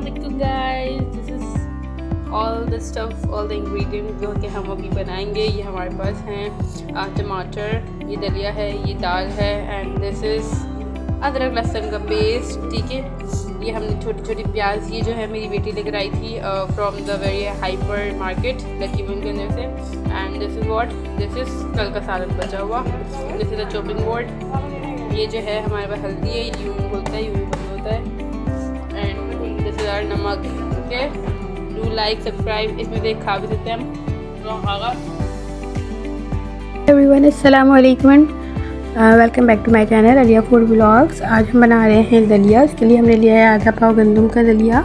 Assalamualaikum guys, this is all the stuff, all the ingredients जो कि हम अभी बनाएंगे। ये हमारे पास हैं टमाटर, ये दलिया है, ये दाल है एंड दिस इज़ अदरक लहसुन का पेस्ट। ठीक है, ये हमने छोटी छोटी प्याज, ये जो है मेरी बेटी लेकर आई थी from the very hyper market lucky one के अंदर से। And this is what, this is कल का सालन बचा हुआ, this is a chopping board. ये जो है हमारे पास हल्दी है, यूँ होता है, यूँ बंद होता है। एंड दिस इज़ आवर नमक। ओके, डू लाइक सब्सक्राइब, इसमें देख खा भी सकते हैं हम खागा। एवरीवन अस्सलाम वालेकुम, welcome back to my channel Aliya food vlogs. आज हम बना रहे हैं दलिया। इसके लिए हमने लिया है आधा पाव गंदम का दलिया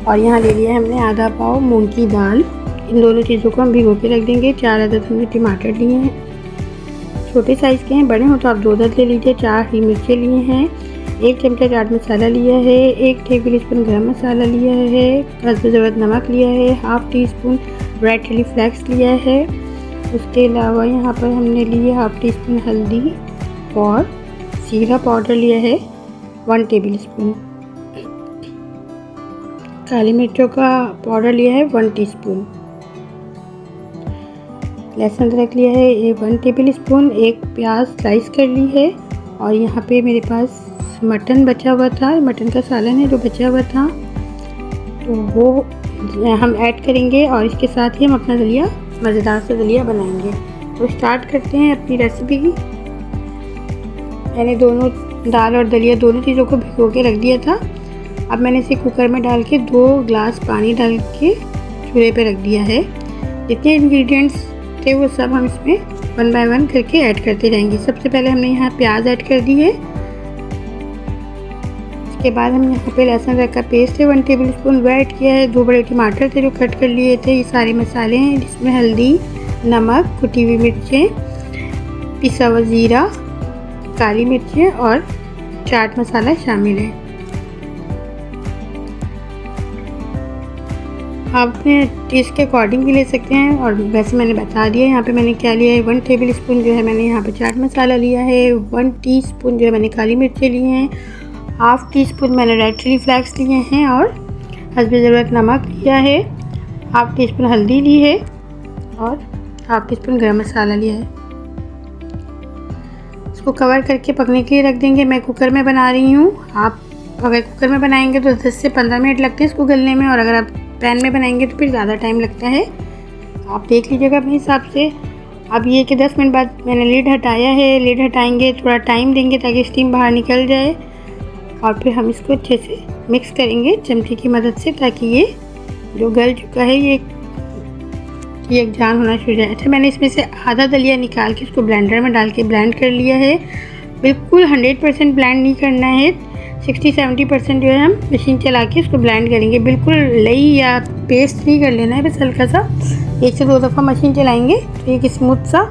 और यहाँ ले लिया है हमने आधा पाव मूंग की दाल। इन दोनों चीज़ों को हम भिगो के रख देंगे। 4 अदद हमने टमाटर लिए हैं, छोटे साइज़ के हैं, बड़े हो तो आप 2 अदद ले लीजिए। 4 हरी मिर्चें लिए हैं, 1 चमचा चाट मसाला लिया है, 1 टेबल स्पून गर्म मसाला लिया है, हस्ब ज़रूरत नमक लिया है, half teaspoon red chilli flakes लिया है। उसके अलावा यहाँ पर हमने लिए हाफ़ टी स्पून हल्दी और जीरा पाउडर लिया है 1 टेबल स्पून। काली मिर्चों का पाउडर लिया है 1 टीस्पून। लहसुन अदरक लिया है 1 टेबल स्पून। 1 प्याज स्लाइस कर ली है और यहाँ पे मेरे पास मटन बचा हुआ था, मटन का सालन है जो बचा हुआ था, तो वो हम ऐड करेंगे और इसके साथ ही हम अपना दलिया, मज़ेदार सा दलिया बनाएंगे। तो स्टार्ट करते हैं अपनी रेसिपी की। मैंने दोनों दाल और दलिया दोनों चीज़ों को भिगो के रख दिया था। अब मैंने इसे कुकर में डाल के 2 ग्लास पानी डाल के चूल्हे पे रख दिया है। जितने इंग्रेडिएंट्स थे वो सब हम इसमें 1 बाय 1 करके ऐड करते जाएंगे। सबसे पहले हमने यहाँ प्याज ऐड कर दी है। इसके बाद हम यहाँ पे लहसुन अदरक का पेस्ट है 1 टेबल स्पून वो ऐड किया है। 2 बड़े टमाटर थे जो कट कर लिए थे। ये सारे मसाले हैं जिसमें हल्दी, नमक, कुटी हुई मिर्चें, पिसा हुआ ज़ीरा, काली मिर्चें और चाट मसाला शामिल है। आप अपने टेस्ट के अकॉर्डिंग भी ले सकते हैं और वैसे मैंने बता दिया। यहाँ पे मैंने क्या लिया है, 1 टेबल स्पून जो है मैंने यहाँ पे चाट मसाला लिया है, 1 टीस्पून जो है मैंने काली मिर्चें ली हैं, हाफ़ टी स्पून मैंने रेड चिली फ्लेक्स लिए हैं और हस्ब ज़रूरत नमक लिया है, हाफ़ टी स्पून हल्दी ली है और हाफ़ टी स्पून गर्म मसाला लिया है। इसको कवर करके पकने के लिए रख देंगे। मैं कुकर में बना रही हूँ। आप अगर कुकर में बनाएंगे तो 10 से 15 मिनट लगते हैं इसको गलने में, और अगर आप पैन में बनाएंगे तो फिर ज़्यादा टाइम लगता है। आप देख लीजिएगा अपने हिसाब से। अब ये कि 10 मिनट बाद मैंने लीड हटाया है। लीड हटाएंगे, थोड़ा टाइम देंगे ताकि स्टीम बाहर निकल जाए और फिर हम इसको अच्छे से मिक्स करेंगे चमचे की मदद से, ताकि ये जो गल चुका है ये एक जान होना शुरू हो जाए। अच्छा, मैंने इसमें से आधा दलिया निकाल के इसको ब्लेंडर में डाल के ब्लेंड कर लिया है। बिल्कुल 100% ब्लेंड नहीं करना है, 60-70% जो है हम मशीन चला के इसको ब्लेंड करेंगे। बिल्कुल लई या पेस्ट नहीं कर लेना है, बस हल्का सा 1 से 2 दफ़ा मशीन चलाएंगे तो एक स्मूथ सा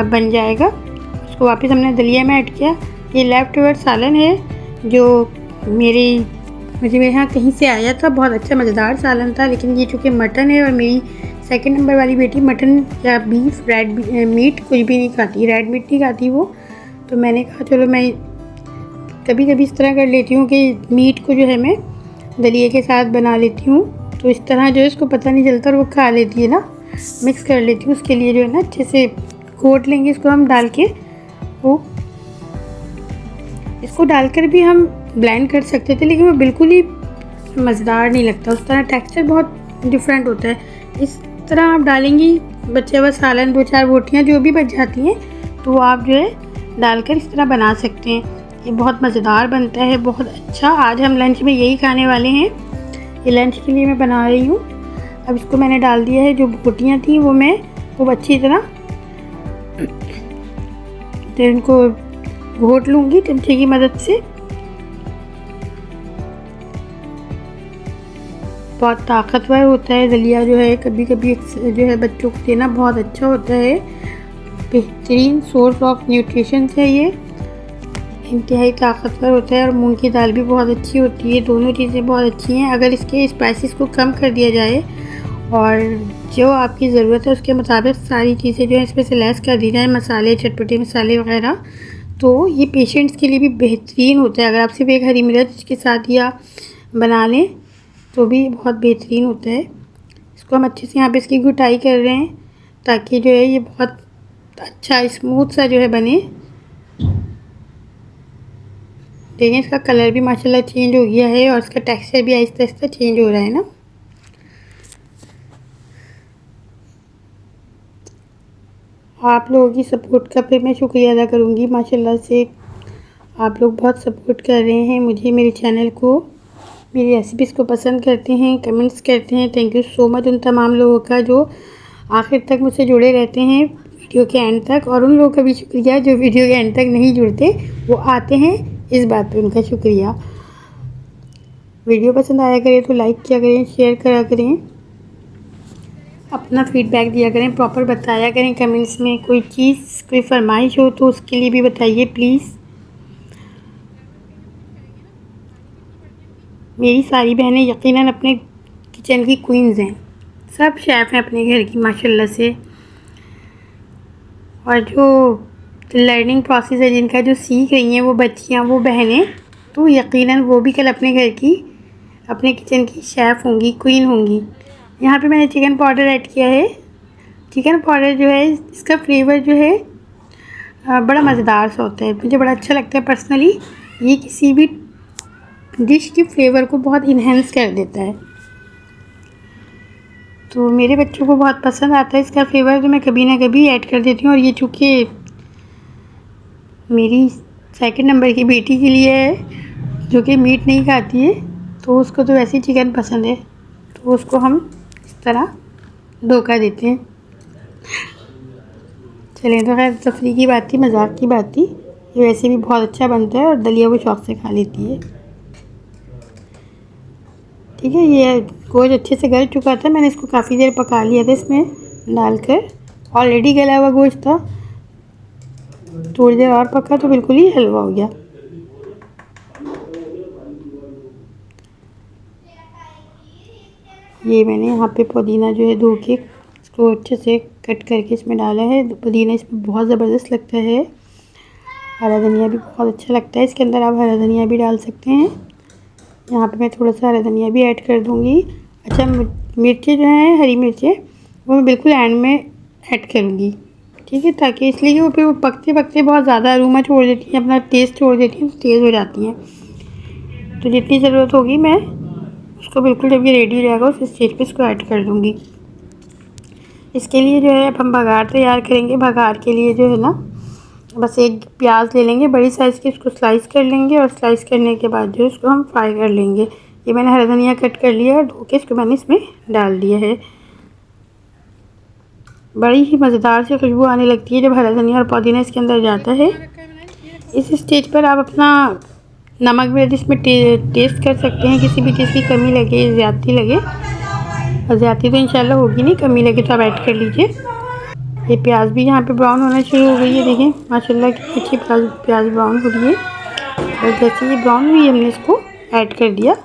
बन जाएगा। उसको वापस हमने दलिया में ऐड किया। ये लेफ़्ट ओवर सालन है जो मुझे मेरे यहाँ कहीं से आया था। बहुत अच्छा मज़ेदार सालन था, लेकिन ये चूँकि मटन है और मेरी 2nd नंबर वाली बेटी मटन या बीफ, रेड मीट कुछ भी नहीं खाती, रेड मीट नहीं खाती वो, तो मैंने कहा चलो मैं कभी कभी इस तरह कर लेती हूँ कि मीट को जो है मैं दलिया के साथ बना लेती हूँ, तो इस तरह जो है इसको पता नहीं चलता और वो खा लेती है ना। मिक्स कर लेती हूँ। उसके लिए जो है ना अच्छे से घोट लेंगे इसको हम डाल के। वो इसको डालकर भी हम ब्लेंड कर सकते थे, लेकिन वो बिल्कुल ही मज़ेदार नहीं लगता। उस तरह टेक्सचर बहुत डिफरेंट होता है। इस तरह आप डालेंगी बचे हुआ सालन, 2-4 बोटियाँ जो भी बच जाती हैं तो वो आप जो है डालकर इस तरह बना सकते हैं। ये बहुत मज़ेदार बनता है, बहुत अच्छा। आज हम लंच में यही खाने वाले हैं। ये लंच के लिए मैं बना रही हूँ। अब इसको मैंने डाल दिया है। जो बोटियाँ थी वो मैं खूब अच्छी तरह तो इनको घोट लूँगी चमचे की मदद से। बहुत ताकतवर होता है दलिया जो है, कभी कभी जो है बच्चों को देना बहुत अच्छा होता है। बेहतरीन सोर्स ऑफ न्यूट्रिशन है ये, इंतहाई ताकतवर होता है और मूंग की दाल भी बहुत अच्छी होती है। दोनों चीज़ें बहुत अच्छी हैं। अगर इसके स्पाइसेस को कम कर दिया जाए और जो आपकी ज़रूरत है उसके मुताबिक सारी चीज़ें जो है इसमें से लेस कर दी जाए, मसाले, चटपटे मसाले वगैरह, तो ये पेशेंट्स के लिए भी बेहतरीन होता है। अगर आप सिर्फ 1 हरी मिर्च के साथ या बना लें तो भी बहुत बेहतरीन होता है। इसको हम अच्छे से यहाँ पे इसकी घुटाई कर रहे हैं ताकि जो है ये बहुत अच्छा स्मूथ सा जो है बने। देखिए इसका कलर भी माशाल्लाह चेंज हो गया है और इसका टेक्सचर भी आहिस्ता आहिस्ता चेंज हो रहा है ना। आप लोगों की सपोर्ट का फिर मैं शुक्रिया अदा करूँगी। माशाल्लाह से आप लोग बहुत सपोर्ट कर रहे हैं मुझे, मेरे चैनल को, मेरी रेसिपीज़ को पसंद करते हैं, कमेंट्स करते हैं। थैंक यू सो मच उन तमाम लोगों का जो आखिर तक मुझसे जुड़े रहते हैं वीडियो के एंड तक, और उन लोगों का भी शुक्रिया जो वीडियो के एंड तक नहीं जुड़ते, वो आते हैं, इस बात पे उनका शुक्रिया। वीडियो पसंद आया करे तो लाइक किया करें, शेयर करा करें, अपना फीडबैक दिया करें, प्रॉपर बताया करें कमेंट्स में। कोई चीज़ कोई फरमाइश हो तो उसके लिए भी बताइए प्लीज़। मेरी सारी बहनें यकीनन अपने किचन की क्वींस हैं, सब शेफ़ हैं अपने घर की माशाल्लाह से। और जो लर्निंग प्रोसेस है जिनका, जो सीख रही हैं वो बच्चियां, वो बहनें, तो यकीनन वो भी कल अपने घर की, अपने किचन की शेफ़ होंगी, क्वीन होंगी। यहाँ पे मैंने चिकन पाउडर ऐड किया है। चिकन पाउडर जो है इसका फ्लेवर जो है बड़ा मज़ेदार सा होता है, मुझे बड़ा अच्छा लगता है पर्सनली। ये किसी भी डिश के फ्लेवर को बहुत इन्हेंस कर देता है, तो मेरे बच्चों को बहुत पसंद आता है इसका फ्लेवर, तो मैं कभी ना कभी ऐड कर देती हूँ। और ये चूँकि मेरी सेकंड नंबर की बेटी के लिए है जो कि मीट नहीं खाती है, तो उसको तो वैसे ही चिकन पसंद है, तो उसको हम इस तरह धोखा देते हैं। चलें, तो खैर तफरी की बात थी, मजाक की बात थी। ये वैसे भी बहुत अच्छा बनता है और दलिया वो शौक़ से खा लेती है। ठीक है, ये गोश्त अच्छे से गल चुका था, मैंने इसको काफ़ी देर पका लिया था इसमें डालकर। ऑलरेडी गला हुआ गोश्त था, थोड़ी देर और पका तो बिल्कुल ही हलवा हो गया। ये मैंने यहाँ पे पुदीना जो है धो के इसको अच्छे से कट करके इसमें डाला है। पुदीना इसमें बहुत ज़बरदस्त लगता है। हरा धनिया भी बहुत अच्छा लगता है, इसके अंदर आप हरा धनिया भी डाल सकते हैं। यहाँ पे मैं थोड़ा सा हरा धनिया भी ऐड कर दूँगी। अच्छा, मिर्चें जो हैं, हरी मिर्चें, वो मैं बिल्कुल एंड में ऐड करूँगी। ठीक है, ताकि इसलिए कि वो फिर वो पकते पकते बहुत ज़्यादा अरोमा छोड़ देती हैं, अपना टेस्ट छोड़ देती हैं, तो तेज़ हो जाती हैं। तो जितनी ज़रूरत होगी मैं उसको बिल्कुल जब ये रेडी हो जाएगा उस स्टेज पे इसको ऐड कर दूँगी। इसके लिए जो है अब हम बघार तैयार करेंगे। बघार के लिए जो है ना, बस एक प्याज ले लेंगे बड़ी साइज़ की, उसको स्लाइस कर लेंगे और स्लाइस करने के बाद जो है उसको हम फ्राई कर लेंगे। ये मैंने हरा धनिया कट कर लिया है, धो के इसको मैंने इसमें डाल दिया है। बड़ी ही मज़ेदार सी खुशबू आने लगती है जब हरा धनिया और पुदीना इसके अंदर जाता है। इस स्टेज पर आप अपना नमक मिर्च इसमें टेस्ट कर सकते हैं, किसी भी चीज़ की कमी लगे, ज़्यादती लगे, और ज़्यादती तो इंशाल्लाह होगी नहीं, कमी लगे तो आप ऐड कर लीजिए। ये प्याज भी यहाँ पे ब्राउन होना शुरू हो गई है, देखें माशाल्लाह कितनी अच्छी प्याज ब्राउन हो रही है। और जैसे ये ब्राउन हुई हमने इसको ऐड कर दिया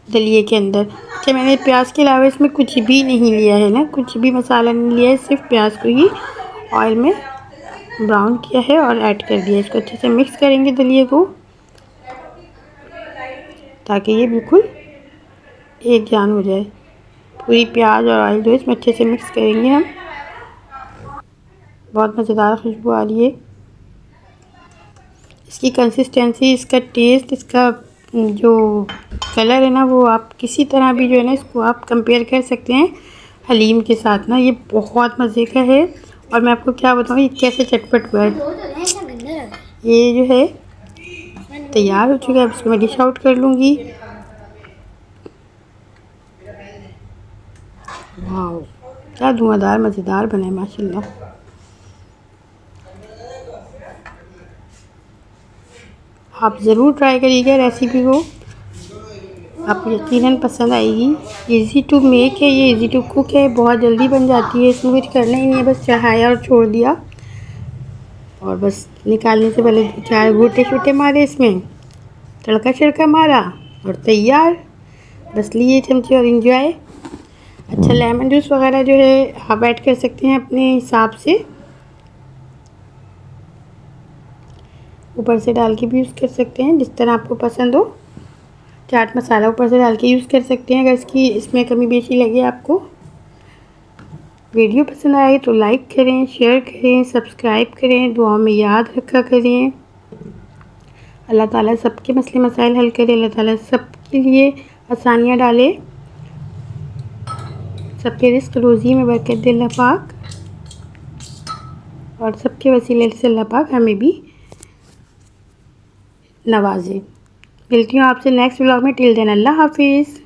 दलिए के अंदर। अच्छा, मैंने प्याज के अलावा इसमें कुछ भी नहीं लिया है ना, कुछ भी मसाला नहीं लिया है, सिर्फ प्याज को ही ऑयल में ब्राउन किया है और ऐड कर दिया। इसको अच्छे से मिक्स करेंगे दलिए को, ताकि ये बिल्कुल एक जान हो जाए। पूरी प्याज और ऑयल जो है इसमें अच्छे से मिक्स करेंगे हम। बहुत मज़ेदार खुशबू आ रही है। इसकी कंसिस्टेंसी, इसका टेस्ट, इसका जो कलर है ना, वो आप किसी तरह भी जो है ना इसको आप कंपेयर कर सकते हैं हलीम के साथ ना। ये बहुत मज़े का है और मैं आपको क्या बताऊँ ये कैसे चटपट हुआ है। ये जो है तैयार हो चुका है, अब इसको मैं डिश आउट कर लूँगी। वाह, क्या धुआंधार मज़ेदार बना है माशाल्लाह। आप ज़रूर ट्राई करिएगा रेसिपी को, आपको यकीनन पसंद आएगी। इजी टू मेक है ये, इजी टू कुक है, बहुत जल्दी बन जाती है, इसमें कुछ करना ही नहीं है, बस चढ़ाया और छोड़ दिया और बस निकालने से पहले 4 घूंटे छूटे मारे, इसमें तड़का छड़का मारा और तैयार। बस लिए चमचे और इंजॉय। अच्छा, लेमन जूस वगैरह जो है आप ऐड कर सकते हैं अपने हिसाब से, ऊपर से डाल के भी यूज़ कर सकते हैं, जिस तरह आपको पसंद हो। चाट मसाला ऊपर से डाल के यूज़ कर सकते हैं अगर इसमें कमी बेशी लगे आपको। वीडियो पसंद आए तो लाइक करें, शेयर करें, सब्सक्राइब करें, दुआ में याद रखा करें। अल्लाह ताला सबके मसले मसाइल हल करे, अल्लाह ताला सबके लिए आसानियाँ डाले, सबके रिस्क रोज़ी में बरकत दे अल्लाह पाक, और सबके वसीले से अल्लाह पाक हमें भी नवाजे। मिलती हूँ आपसे नेक्स्ट व्लॉग में। टिल देन अल्लाह हाफिज़।